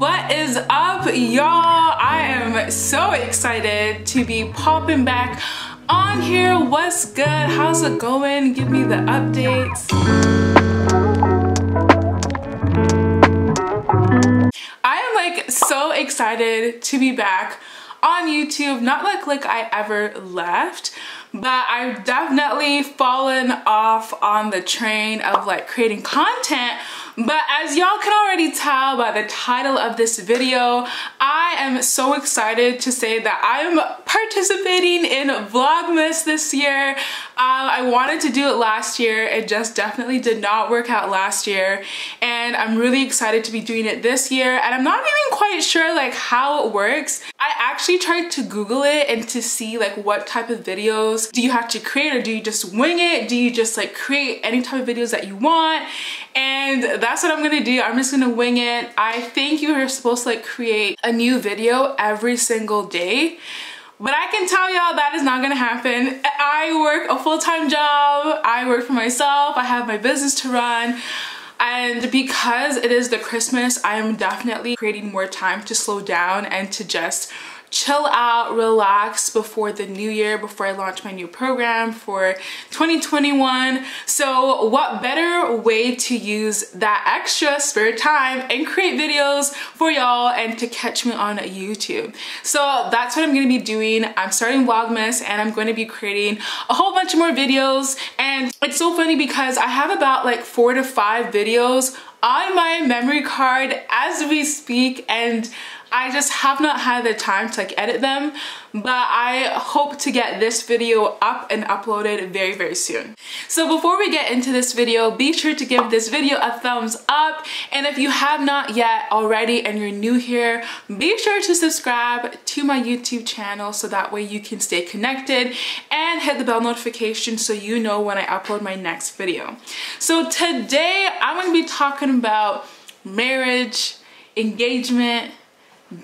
What is up, y'all? I am so excited to be popping back on here. What's good? How's it going? Give me the updates. I am like so excited to be back on YouTube. Not like I ever left, but I've definitely fallen off on the train of like creating content. But as y'all can already tell by the title of this video, I am so excited to say that I'm participating in Vlogmas this year. I wanted to do it last year. It just definitely did not work out last year. And I'm really excited to be doing it this year. And I'm not even quite sure like how it works. I actually tried to Google it and to see like what type of videos do you have to create, or do you just wing it? Do you just like create any type of videos that you want? And that's what I'm gonna do. I'm just gonna wing it. I think you are supposed to like create a new video every single day, but I can tell y'all that is not gonna happen. I work a full-time job. I work for myself. I have my business to run. And because it is the Christmas, I am definitely creating more time to slow down and to just chill out, relax before the new year, before I launch my new program for 2021. So what better way to use that extra spare time and create videos for y'all and to catch me on YouTube. So that's what I'm gonna be doing. I'm starting Vlogmas and I'm going to be creating a whole bunch more videos. And it's so funny because I have about like 4 to 5 videos on my memory card as we speak, and I just have not had the time to like edit them, but I hope to get this video up and uploaded very, very soon. So before we get into this video, be sure to give this video a thumbs up. And if you have not yet already and you're new here, be sure to subscribe to my YouTube channel so that way you can stay connected, and hit the bell notification so you know when I upload my next video. So today I'm going to be talking about marriage, engagement,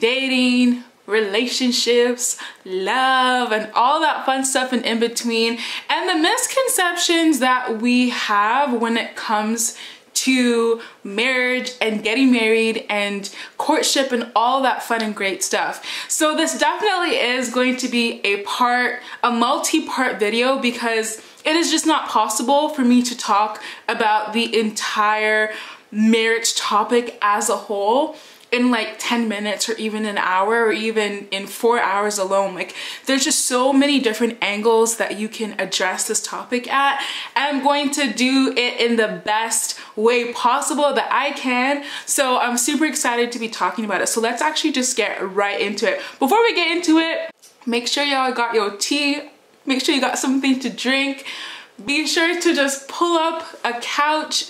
dating, relationships, love, and all that fun stuff in between, and the misconceptions that we have when it comes to marriage and getting married and courtship and all that fun and great stuff. So this definitely is going to be a multi-part video, because it is just not possible for me to talk about the entire marriage topic as a whole in like 10 minutes or even an hour or even in 4 hours alone. Like there's just so many different angles that you can address this topic at, and I'm going to do it in the best way possible that I can. So I'm super excited to be talking about it. So let's actually just get right into it. Before we get into it, make sure y'all got your tea, make sure you got something to drink. Be sure to just pull up a couch,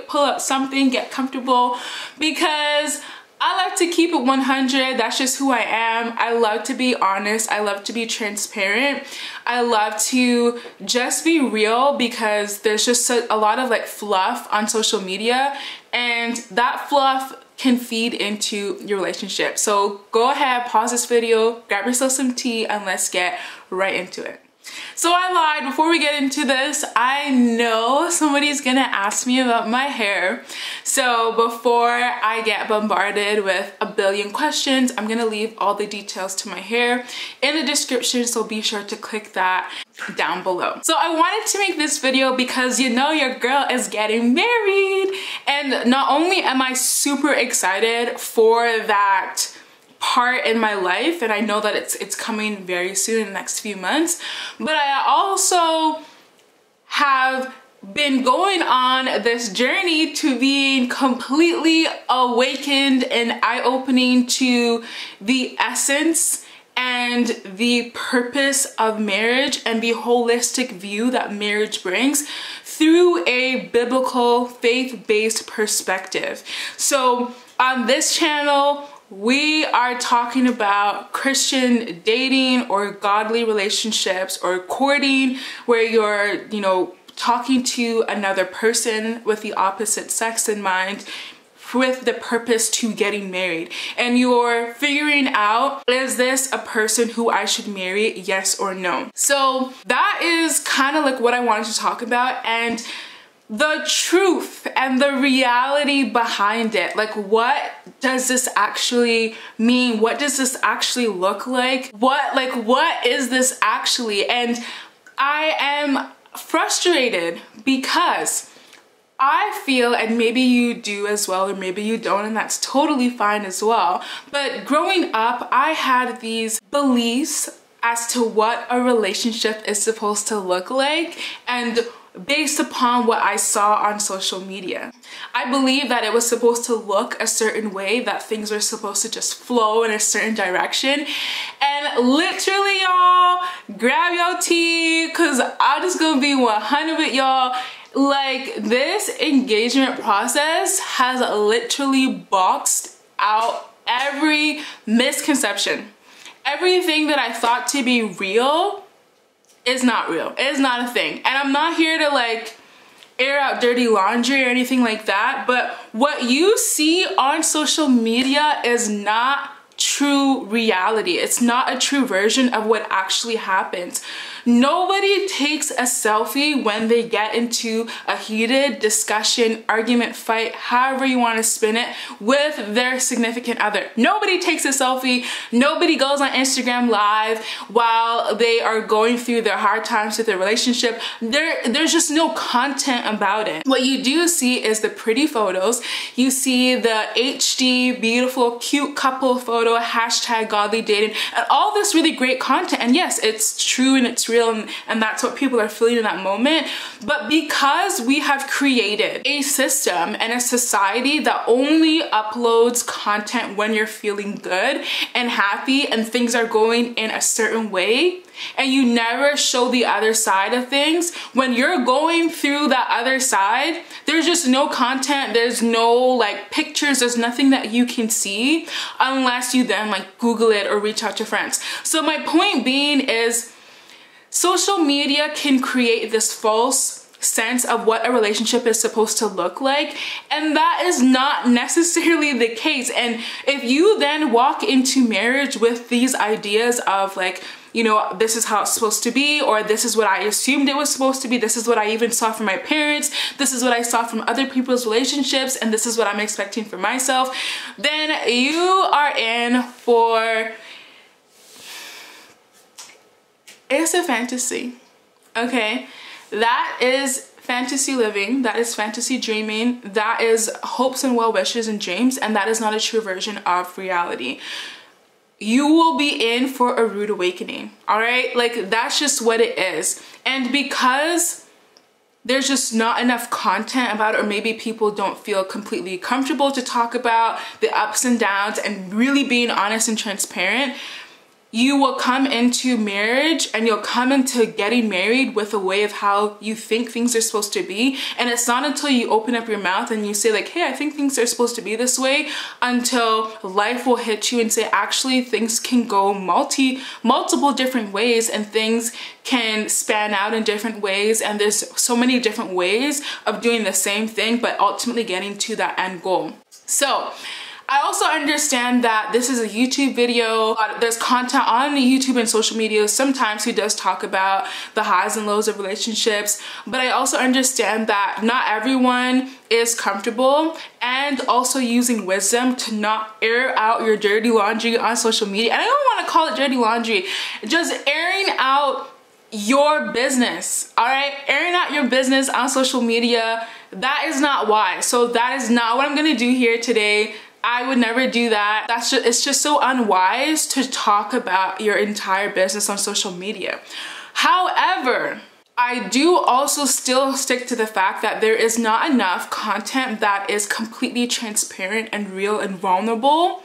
pull up something, get comfortable, because I love to keep it 100. That's just who I am. I love to be honest. I love to be transparent. I love to just be real, because there's just a lot of like fluff on social media, and that fluff can feed into your relationship. So go ahead, pause this video, grab yourself some tea, and let's get right into it. So I lied. Before we get into this, I know somebody's gonna ask me about my hair. So before I get bombarded with a billion questions, I'm gonna leave all the details to my hair in the description, so be sure to click that down below. So I wanted to make this video because you know your girl is getting married, and not only am I super excited for that part in my life, and I know that it's coming very soon in the next few months, but I also have been going on this journey to being completely awakened and eye-opening to the essence and the purpose of marriage and the holistic view that marriage brings through a biblical, faith-based perspective. So on this channel, we are talking about Christian dating or godly relationships, or courting, where you're, talking to another person with the opposite sex in mind with the purpose to getting married. And you're figuring out, is this a person who I should marry, yes or no? So that is kind of like what I wanted to talk about. And the truth and the reality behind it. Like, what does this actually mean? What does this actually look like? What is this actually? And I am frustrated because I feel, and maybe you do as well, or maybe you don't, and that's totally fine as well, but growing up, I had these beliefs as to what a relationship is supposed to look like, and based upon what I saw on social media. I believe that it was supposed to look a certain way, that things were supposed to just flow in a certain direction. And literally, y'all, grab your tea, cause I'm just gonna be 100 with y'all. Like, this engagement process has literally boxed out every misconception. Everything that I thought to be real is not real. It is not a thing. And I'm not here to like air out dirty laundry or anything like that, but what you see on social media is not true reality. It's not a true version of what actually happens. Nobody takes a selfie when they get into a heated discussion, argument, fight, however you want to spin it, with their significant other. Nobody takes a selfie. Nobody goes on Instagram Live while they are going through their hard times with their relationship. There's just no content about it. What you do see is the pretty photos. You see the HD, beautiful, cute couple photo, hashtag godly dating, and all this really great content. And yes, it's true and it's real, and that's what people are feeling in that moment. But because we have created a system and a society that only uploads content when you're feeling good and happy and things are going in a certain way, and you never show the other side of things, when you're going through that other side, there's just no content, there's no like pictures, there's nothing that you can see unless you then like Google it or reach out to friends. So my point being is, social media can create this false sense of what a relationship is supposed to look like, and that is not necessarily the case. And if you then walk into marriage with these ideas of like, you know, this is how it's supposed to be, or this is what I assumed it was supposed to be, this is what I even saw from my parents, this is what I saw from other people's relationships, and this is what I'm expecting for myself, then you are in for, it's a fantasy, okay? That is fantasy living, that is fantasy dreaming, that is hopes and well wishes and dreams, and that is not a true version of reality. You will be in for a rude awakening, all right? Like, that's just what it is. And because there's just not enough content about it, or maybe people don't feel completely comfortable to talk about the ups and downs and really being honest and transparent, you will come into marriage and you'll come into getting married with a way of how you think things are supposed to be. And it's not until you open up your mouth and you say like, hey, I think things are supposed to be this way, until life will hit you and say, actually, things can go multiple different ways, and things can span out in different ways. And there's so many different ways of doing the same thing, but ultimately getting to that end goal. So I also understand that this is a YouTube video. There's content on YouTube and social media sometimes who does talk about the highs and lows of relationships, but I also understand that not everyone is comfortable and also using wisdom to not air out your dirty laundry on social media. And I don't want to call it dirty laundry, just airing out your business, all right? Airing out your business on social media, that is not wise. So that is not what I'm gonna do here today. I would never do that. It's just so unwise to talk about your entire business on social media. However, I do also still stick to the fact that there is not enough content that is completely transparent and real and vulnerable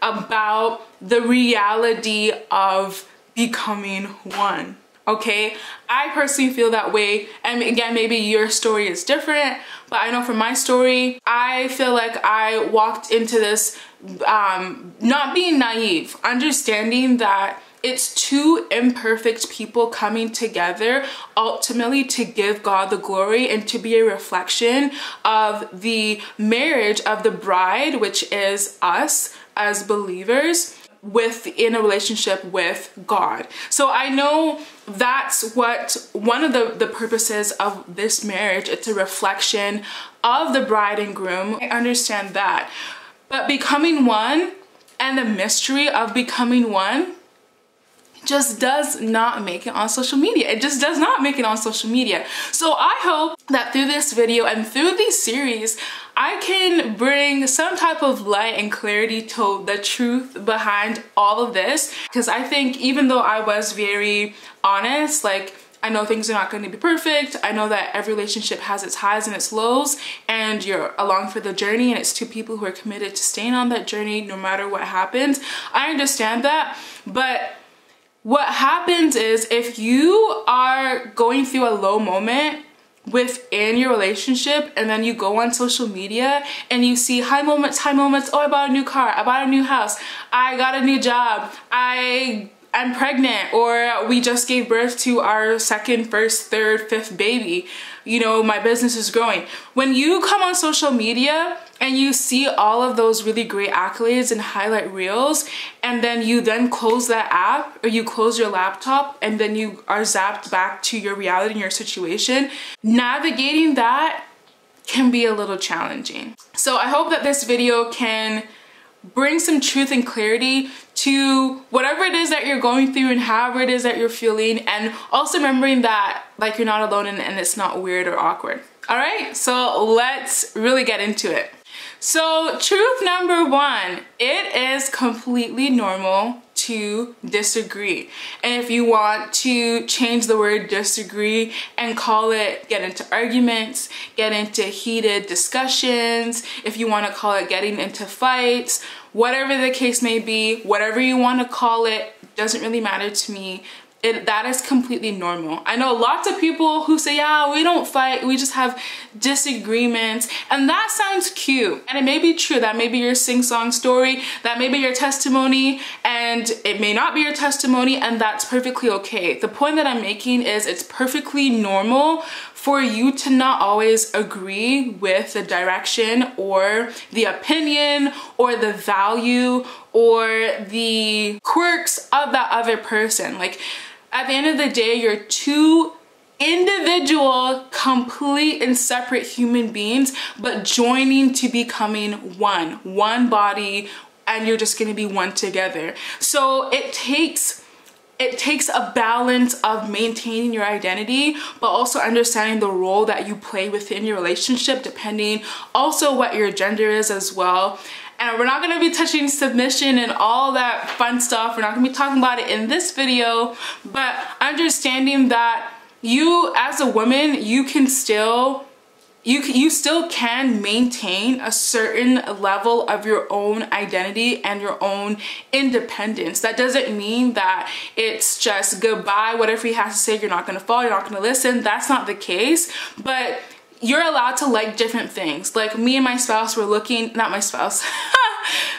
about the reality of becoming one. Okay, I personally feel that way, and again, maybe your story is different, but I know from my story, I feel like I walked into this not being naive, understanding that it's two imperfect people coming together ultimately to give God the glory and to be a reflection of the marriage of the bride, which is us as believers, within a relationship with God. So I know that's what one of the purposes of this marriage. It's a reflection of the bride and groom. I understand that. But becoming one and the mystery of becoming one just does not make it on social media. It just does not make it on social media. So I hope that through this video and through these series, I can bring some type of light and clarity to the truth behind all of this. Because I think even though I was very honest, like, I know things are not going to be perfect. I know that every relationship has its highs and its lows, and you're along for the journey, and it's two people who are committed to staying on that journey no matter what happens. I understand that, but what happens is if you are going through a low moment within your relationship and then you go on social media and you see high moments, oh, I bought a new car, I bought a new house, I got a new job, I'm pregnant, or we just gave birth to our second, first, third, fifth baby, you know, my business is growing. When you come on social media and you see all of those really great accolades and highlight reels, and then you then close that app or you close your laptop and then you are zapped back to your reality and your situation, navigating that can be a little challenging. So I hope that this video can bring some truth and clarity to whatever it is that you're going through and however it is that you're feeling, and also remembering that like you're not alone and it's not weird or awkward. All right, so let's really get into it. So truth number one, it is completely normal to disagree. And if you want to change the word disagree and call it get into arguments, get into heated discussions, if you want to call it getting into fights, whatever the case may be, whatever you want to call it, doesn't really matter to me. That is completely normal. I know lots of people who say, yeah, we don't fight, we just have disagreements, and that sounds cute. And it may be true, that may be your sing-song story, that may be your testimony, and it may not be your testimony, and that's perfectly okay. The point that I'm making is it's perfectly normal for you to not always agree with the direction or the opinion or the value or the quirks of that other person. Like, at the end of the day, you're two individual, complete and separate human beings, but joining to becoming one body, and you're just gonna be one together. So it takes a balance of maintaining your identity, but also understanding the role that you play within your relationship, depending also what your gender is as well. And we're not gonna be touching submission and all that fun stuff. We're not gonna be talking about it in this video, but understanding that you as a woman, you still can maintain a certain level of your own identity and your own independence. That doesn't mean that it's just goodbye, whatever he has to say, you're not gonna follow, you're not gonna listen. That's not the case, but you're allowed to like different things. Like me and my spouse were looking, not my spouse,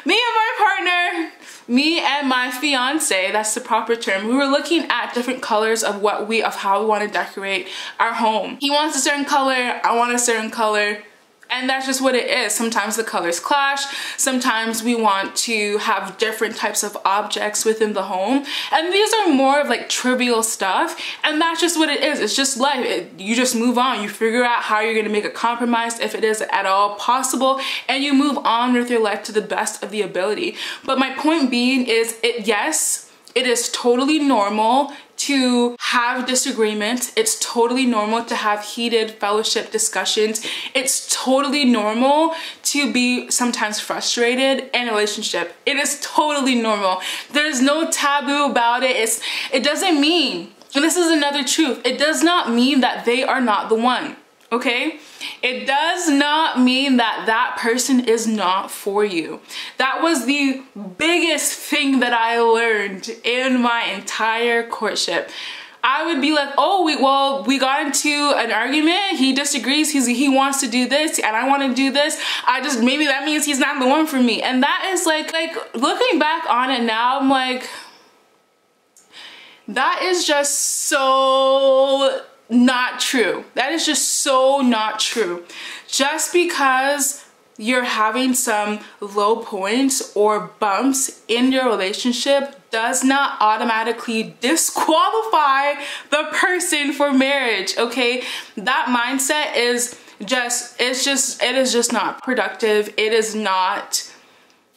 me and my partner, me and my fiance, that's the proper term, we were looking at different colors of how we want to decorate our home. He wants a certain color, I want a certain color, and that's just what it is. Sometimes the colors clash, sometimes we want to have different types of objects within the home, and these are more of like trivial stuff, and that's just what it is. It's just life. You just move on, you figure out how you're gonna make a compromise if it is at all possible, and you move on with your life to the best of the ability. But my point being is, yes, it is totally normal to have disagreements. It's totally normal to have heated fellowship discussions. It's totally normal to be sometimes frustrated in a relationship. It is totally normal. There's no taboo about it. It doesn't mean, and this is another truth, it does not mean that they are not the one. Okay? It does not mean that that person is not for you. That was the biggest thing that I learned in my entire courtship. I would be like, oh, we got into an argument, he disagrees, he wants to do this, and I want to do this. Maybe that means he's not the one for me. And that is like looking back on it now, I'm like, that is just so not true. That is just so not true. Just because you're having some low points or bumps in your relationship does not automatically disqualify the person for marriage, okay? That mindset is just, it is just not productive. It is not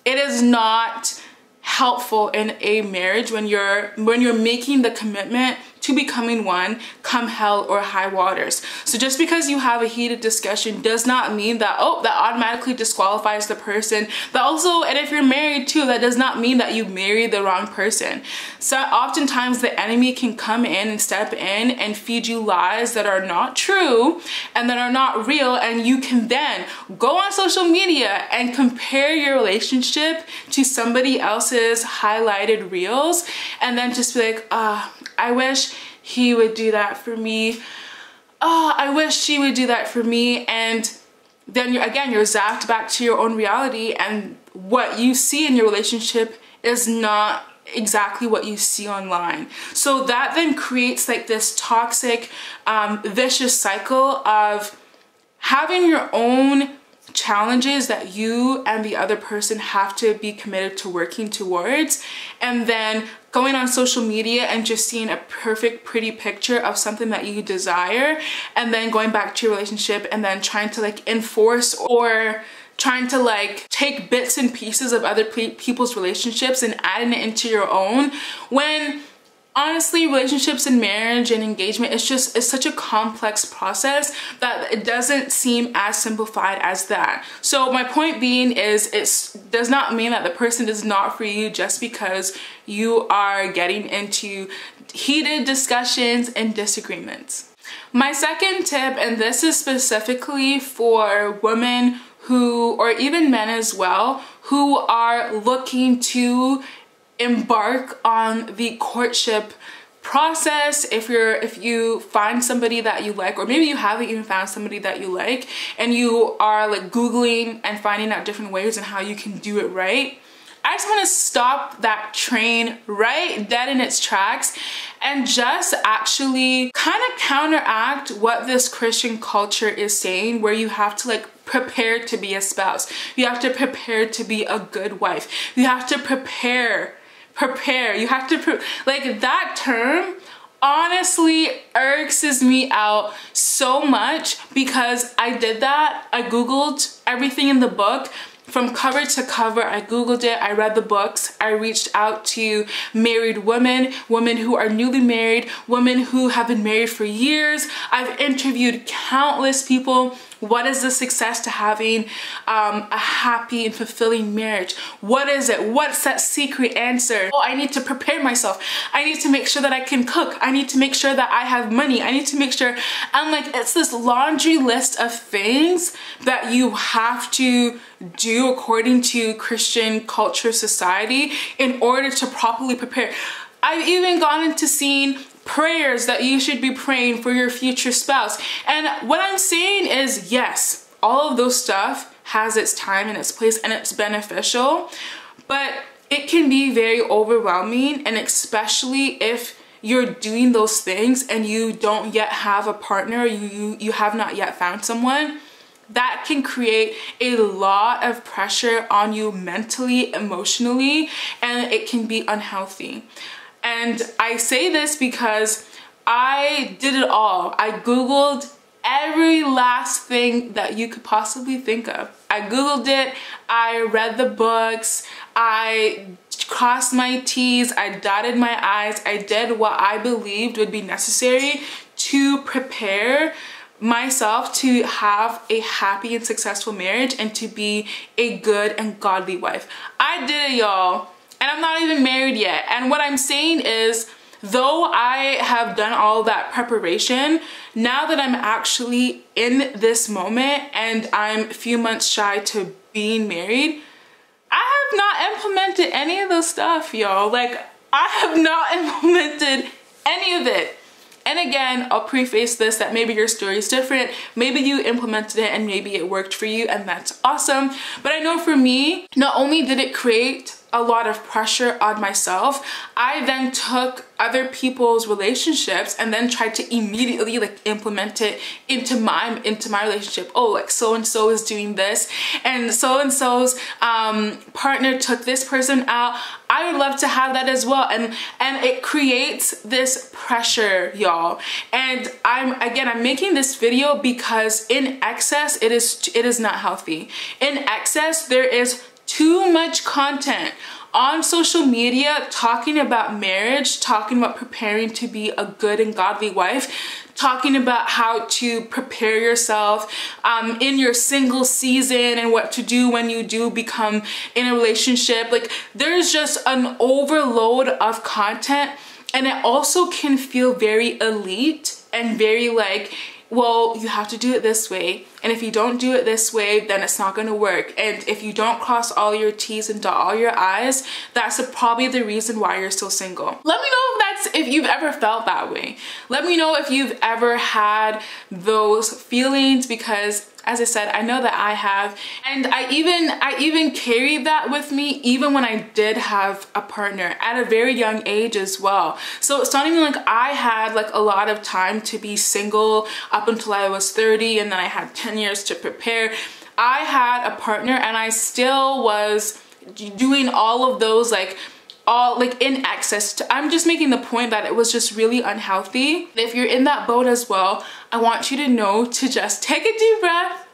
it is not helpful in a marriage when you're making the commitment to becoming one, come hell or high waters. So just because you have a heated discussion does not mean that, oh, that automatically disqualifies the person. That also, and if you're married too, that does not mean that you married the wrong person. So oftentimes the enemy can come in and step in and feed you lies that are not true and that are not real, and you can then go on social media and compare your relationship to somebody else's highlighted reels, and then just be like, I wish he would do that for me. Oh, I wish she would do that for me. And then you're zapped back to your own reality, and what you see in your relationship is not exactly what you see online. So that then creates like this toxic, vicious cycle of having your own challenges that you and the other person have to be committed to working towards, and then going on social media and just seeing a perfect, pretty picture of something that you desire, and then going back to your relationship and then trying to like enforce or trying to like take bits and pieces of other people's relationships and adding it into your own, when honestly, relationships and marriage and engagement it's such a complex process that it doesn't seem as simplified as that. So my point being is, it does not mean that the person is not for you just because you are getting into heated discussions and disagreements. My second tip, and this is specifically for women who, or even men as well, who are looking to embark on the courtship process. If you find somebody that you like, or maybe you haven't even found somebody that you like, and you are like Googling and finding out different ways and how you can do it right, I just want to stop that train right dead in its tracks and just actually kind of counteract what this Christian culture is saying, where you have to like prepare to be a spouse. You have to prepare to be a good wife. You have to prepare. You have to, like, that term honestly irks me out so much, because I did that. I Googled everything in the book from cover to cover. I Googled it, I read the books, I reached out to married women, women who are newly married, women who have been married for years. I've interviewed countless people. What is the success to having a happy and fulfilling marriage? What is it? What's that secret answer? Oh, I need to prepare myself. I need to make sure that I can cook. I need to make sure that I have money. I need to make sure, and like, it's this laundry list of things that you have to do according to Christian culture, society, in order to properly prepare. I've even gone into seeing prayers that you should be praying for your future spouse. And what I'm saying is, yes, all of those stuff has its time and its place, and it's beneficial, but it can be very overwhelming, and especially if you're doing those things and you don't yet have a partner, you have not yet found someone. That can create a lot of pressure on you mentally, emotionally, and it can be unhealthy. And I say this because I did it all. I Googled every last thing that you could possibly think of. I Googled it, I read the books, I crossed my T's, I dotted my I's, I did what I believed would be necessary to prepare myself to have a happy and successful marriage and to be a good and godly wife. I did it, y'all. And I'm not even married yet. And what I'm saying is, though I have done all that preparation, now that I'm actually in this moment and I'm a few months shy to being married, I have not implemented any of those stuff, y'all. Like, I have not implemented any of it. And again, I'll preface this that maybe your story is different. Maybe you implemented it and maybe it worked for you, and that's awesome. But I know for me, not only did it create a lot of pressure on myself, I then took other people's relationships and then tried to immediately like implement it into my relationship. Oh, like so-and-so is doing this, and so-and-so's partner took this person out. I would love to have that as well. And it creates this pressure, y'all. And I'm making this video because in excess, it is not healthy. In excess, there is too much content on social media talking about marriage, talking about preparing to be a good and godly wife, talking about how to prepare yourself in your single season and what to do when you do become in a relationship. Like, there's just an overload of content, and it also can feel very elite and very like, well, you have to do it this way, and if you don't do it this way, then it's not going to work, and if you don't cross all your T's and dot all your I's, that's probably the reason why you're still single. Let me know if you've ever felt that way. Let me know if you've ever had those feelings, because as I said, I know that I have, and I even carried that with me even when I did have a partner at a very young age as well. So it's not even like I had like a lot of time to be single up until I was 30, and then I had 10 years to prepare. I had a partner, and I still was doing all of those in excess. I'm just making the point that it was just really unhealthy. If you're in that boat as well, I want you to know to just take a deep breath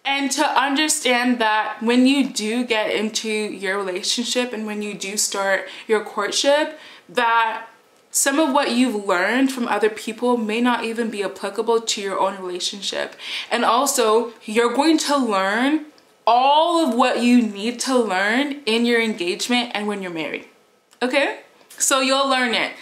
and to understand that when you do get into your relationship and when you do start your courtship, that some of what you've learned from other people may not even be applicable to your own relationship. And also, you're going to learn all of what you need to learn in your engagement and when you're married, okay? So you'll learn it.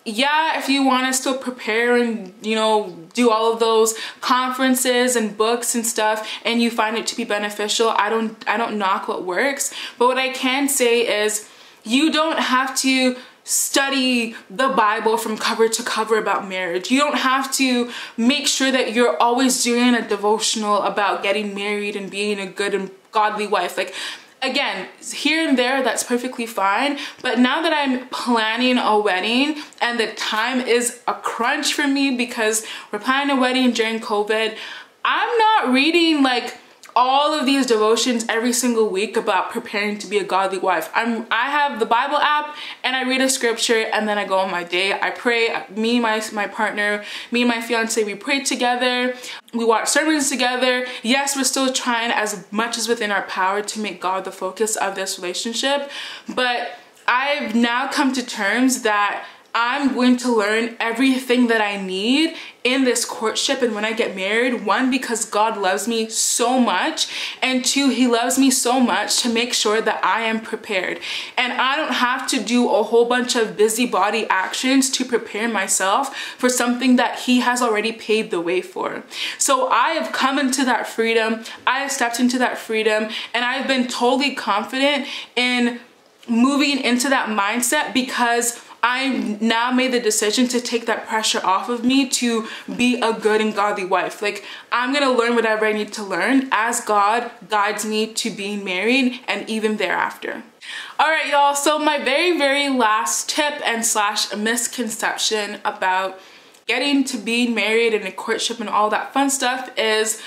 Yeah, if you want to still prepare and, you know, do all of those conferences and books and stuff, and you find it to be beneficial, I don't knock what works. But what I can say is you don't have to study the Bible from cover to cover about marriage. You don't have to make sure that you're always doing a devotional about getting married and being a good and godly wife. Like, again, here and there, that's perfectly fine. But now that I'm planning a wedding and the time is a crunch for me because we're planning a wedding during COVID, I'm not reading like all of these devotions every single week about preparing to be a godly wife. I have the Bible app, and I read a scripture, and then I go on my day. I pray. Me, my partner, me and my fiance, we pray together. We watch sermons together. Yes, we're still trying as much as within our power to make God the focus of this relationship. But I've now come to terms that I'm going to learn everything that I need in this courtship and when I get married. One, because God loves me so much, and two, he loves me so much to make sure that I am prepared. And I don't have to do a whole bunch of busybody actions to prepare myself for something that he has already paved the way for. So I have come into that freedom. I have stepped into that freedom, and I've been totally confident in moving into that mindset because I now made the decision to take that pressure off of me to be a good and godly wife. Like, I'm gonna learn whatever I need to learn as God guides me to being married and even thereafter. All right, y'all, so my very last tip and / misconception about getting to being married and a courtship and all that fun stuff is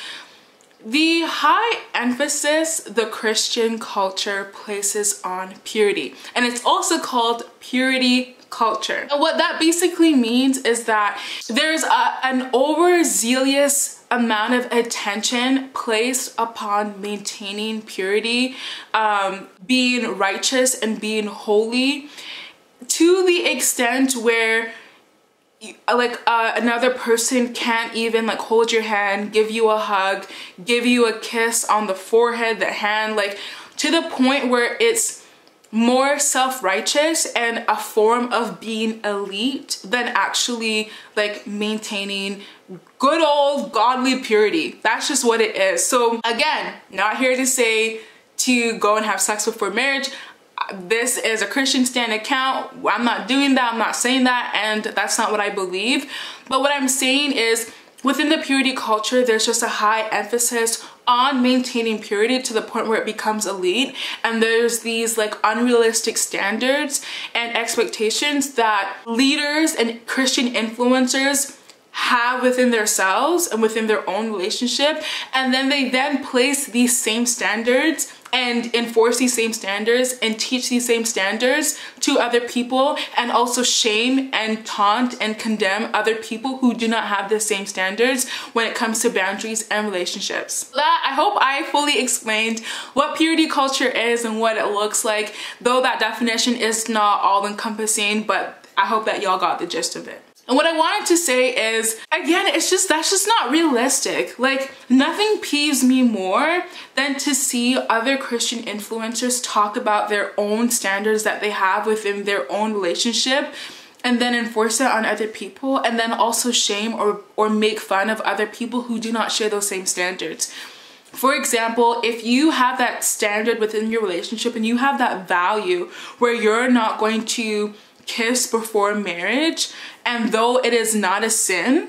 the high emphasis the Christian culture places on purity. And it's also called purity culture. And what that basically means is that there's an overzealous amount of attention placed upon maintaining purity, being righteous and being holy, to the extent where another person can't even like hold your hand, give you a hug, give you a kiss on the forehead, the hand, like to the point where it's more self-righteous and a form of being elite than actually like maintaining good old godly purity. That's just what it is. So again, not here to say to go and have sex before marriage. This is a Christian stand account. I'm not doing that. I'm not saying that, and that's not what I believe. But what I'm saying is within the purity culture, there's just a high emphasis on maintaining purity to the point where it becomes elite, and there's these like unrealistic standards and expectations that leaders and Christian influencers have within themselves and within their own relationship, and then they place these same standards and enforce these same standards and teach these same standards to other people, and also shame and taunt and condemn other people who do not have the same standards when it comes to boundaries and relationships. That, I hope I fully explained what purity culture is and what it looks like, though that definition is not all encompassing, but I hope that y'all got the gist of it. And what I wanted to say is, again, that's just not realistic. Like, nothing peeves me more than to see other Christian influencers talk about their own standards that they have within their own relationship and then enforce it on other people, and then also shame or make fun of other people who do not share those same standards. For example, if you have that standard within your relationship and you have that value where you're not going to kiss before marriage, and though it is not a sin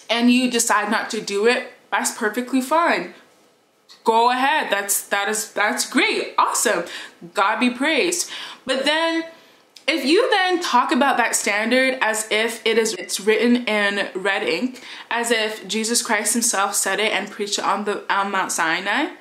and you decide not to do it, that's perfectly fine. Go ahead. That's great. Awesome. God be praised. But then if you then talk about that standard as if it's written in red ink, as if Jesus Christ himself said it and preached it on Mount Sinai,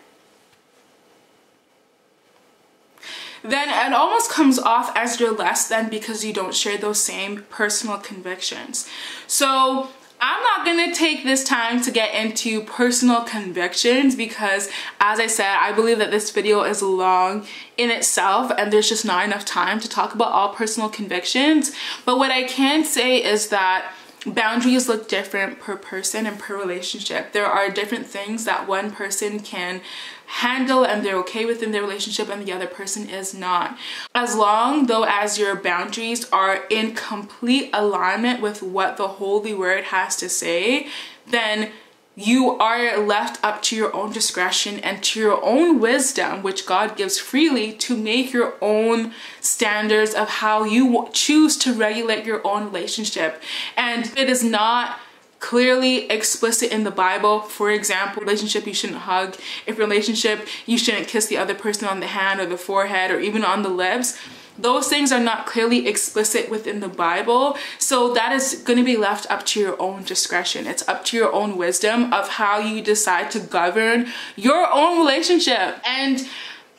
then it almost comes off as you're less than because you don't share those same personal convictions. So I'm not gonna take this time to get into personal convictions because, as I said, I believe that this video is long in itself and there's just not enough time to talk about all personal convictions. But what I can say is that boundaries look different per person and per relationship. There are different things that one person can handle and they're okay with in their relationship and the other person is not. As long though as your boundaries are in complete alignment with what the Holy Word has to say, then you are left up to your own discretion and to your own wisdom, which God gives freely, to make your own standards of how you choose to regulate your own relationship. And it is not clearly explicit in the Bible. For example, relationship, you shouldn't hug. If relationship, you shouldn't kiss the other person on the hand or the forehead or even on the lips. Those things are not clearly explicit within the Bible. So that is going to be left up to your own discretion. It's up to your own wisdom of how you decide to govern your own relationship. And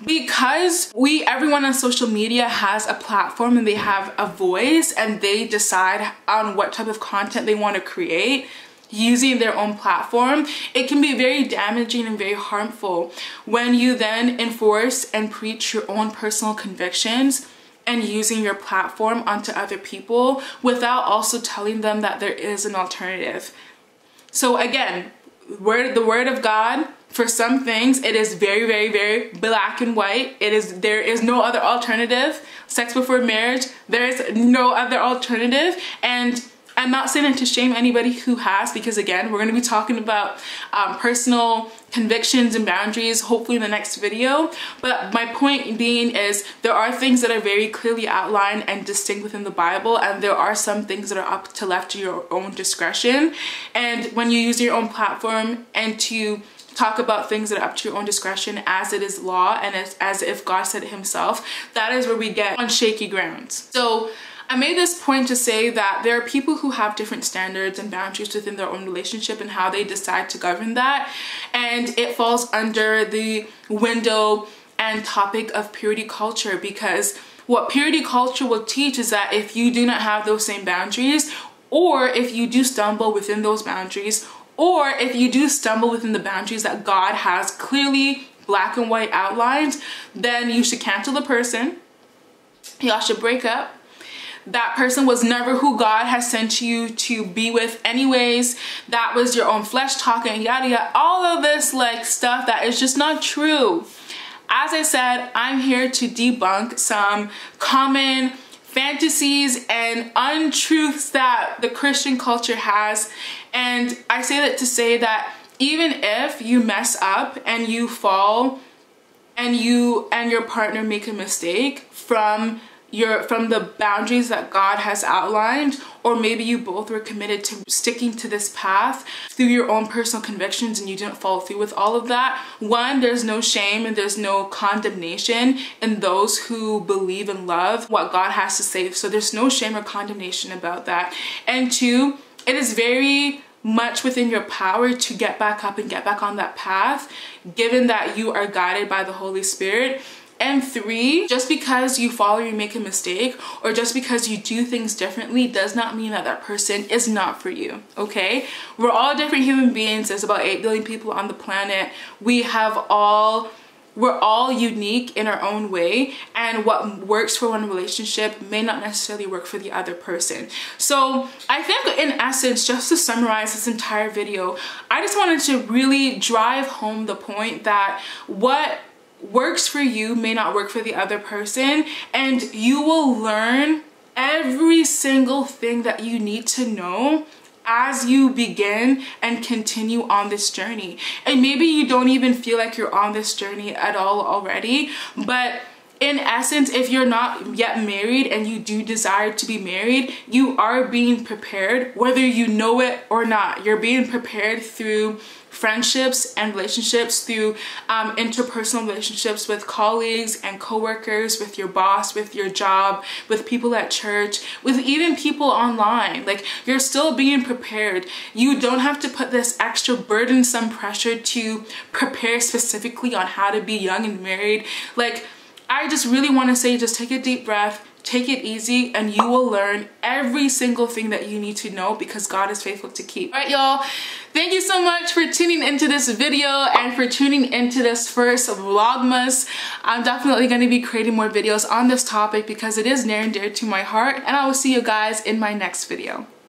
because everyone on social media has a platform and they have a voice and they decide on what type of content they want to create using their own platform, it can be very damaging and very harmful when you then enforce and preach your own personal convictions and using your platform onto other people without also telling them that there is an alternative. So again, the word of God, for some things, it is very, very, very black and white. There is no other alternative. Sex before marriage, there is no other alternative. And I'm not saying it to shame anybody who has, because again, we're going to be talking about personal convictions and boundaries hopefully in the next video. But my point being is there are things that are very clearly outlined and distinct within the Bible, and there are some things that are left to your own discretion. And when you use your own platform and to talk about things that are up to your own discretion as it is law and as if God said it himself, that is where we get on shaky grounds. So I made this point to say that there are people who have different standards and boundaries within their own relationship and how they decide to govern that. And it falls under the window and topic of purity culture, because what purity culture will teach is that if you do not have those same boundaries, or if you do stumble within those boundaries, or if you do stumble within the boundaries that God has clearly black and white outlined, then you should cancel the person. Y'all should break up. That person was never who God has sent you to be with anyways. That was your own flesh talking, yada yada, all of this like stuff that is just not true. As I said, I'm here to debunk some common fantasies and untruths that the Christian culture has. And I say that to say that even if you mess up and you fall and you and your partner make a mistake from the boundaries that God has outlined, or maybe you both were committed to sticking to this path through your own personal convictions and you didn't follow through with all of that, one, there's no shame and there's no condemnation in those who believe and love what God has to say. So there's no shame or condemnation about that. And two, it is very much within your power to get back up and get back on that path, given that you are guided by the Holy Spirit. And 3, just because you fall or you make a mistake, or just because you do things differently, does not mean that that person is not for you, okay? We're all different human beings. There's about 8 billion people on the planet. We're all unique in our own way, and what works for one relationship may not necessarily work for the other person. So I think in essence, just to summarize this entire video, I just wanted to really drive home the point that what works for you may not work for the other person, and you will learn every single thing that you need to know as you begin and continue on this journey. And maybe you don't even feel like you're on this journey at all already, but in essence, if you're not yet married and you do desire to be married, you are being prepared, whether you know it or not. You're being prepared through friendships and relationships, through interpersonal relationships with colleagues and coworkers, with your boss, with your job, with people at church, with even people online. Like, you're still being prepared. You don't have to put this extra burdensome pressure to prepare specifically on how to be young and married. Like, I just really want to say, just take a deep breath, take it easy, and you will learn every single thing that you need to know, because God is faithful to keep. All right, y'all, thank you so much for tuning into this video and for tuning into this first Vlogmas. I'm definitely going to be creating more videos on this topic because it is near and dear to my heart, and I will see you guys in my next video.